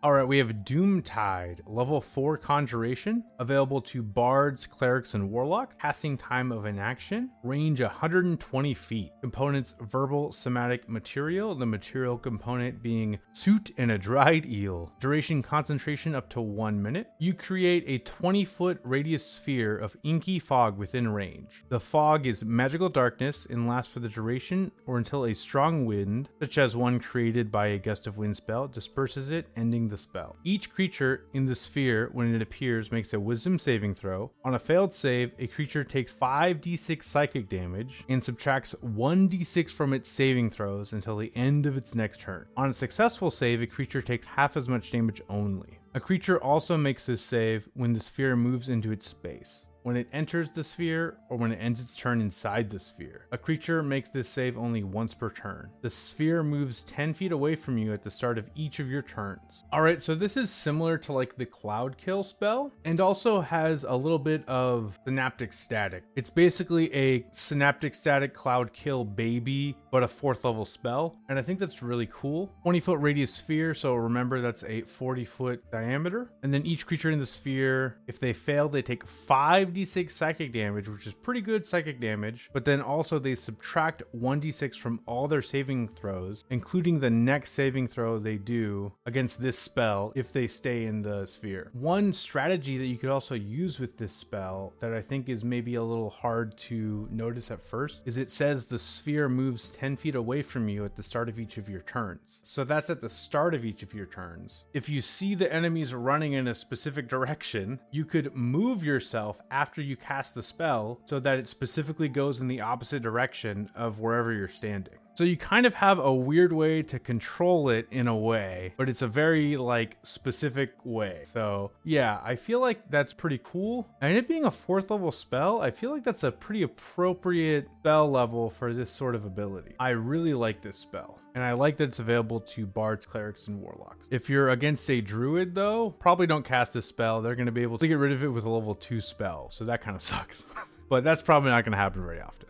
All right, we have Doomtide, level 4 Conjuration, available to bards, clerics, and warlock. Casting time of inaction, range 120 feet. Components: verbal, somatic, material. The material component being soot and a dried eel. Duration: concentration up to 1 minute. You create a 20-foot radius sphere of inky fog within range. The fog is magical darkness and lasts for the duration or until a strong wind, such as one created by a gust of wind spell, disperses it, ending the spell. Each creature in the sphere, when it appears, makes a wisdom saving throw. On a failed save, a creature takes 5d6 psychic damage and subtracts 1d6 from its saving throws until the end of its next turn. On a successful save, a creature takes half as much damage only. A creature also makes this save when the sphere moves into its space, when it enters the sphere, or when it ends its turn inside the sphere. A creature makes this save only once per turn. The sphere moves 10 feet away from you at the start of each of your turns. Alright, so this is similar to like the Cloud Kill spell, and also has a little bit of Synaptic Static. It's basically a Synaptic Static Cloud Kill baby, but a 4th level spell, and I think that's really cool. 20-foot radius sphere, so remember that's a 40-foot diameter. And then each creature in the sphere, if they fail, they take 5d6 psychic damage, which is pretty good psychic damage, but then also they subtract 1d6 from all their saving throws, including the next saving throw they do against this spell if they stay in the sphere. One strategy that you could also use with this spell that I think is maybe a little hard to notice at first is it says the sphere moves 10 feet away from you at the start of each of your turns. So that's at the start of each of your turns. If you see the enemies running in a specific direction, you could move yourself after you cast the spell so that it specifically goes in the opposite direction of wherever you're standing. So you kind of have a weird way to control it in a way, but it's a very like specific way. So yeah, I feel like that's pretty cool. And it being a 4th level spell, I feel like that's a pretty appropriate spell level for this sort of ability. I really like this spell. And I like that it's available to bards, clerics, and warlocks. If you're against a druid though, probably don't cast this spell. They're going to be able to get rid of it with a level 2 spell. So that kind of sucks. But that's probably not going to happen very often.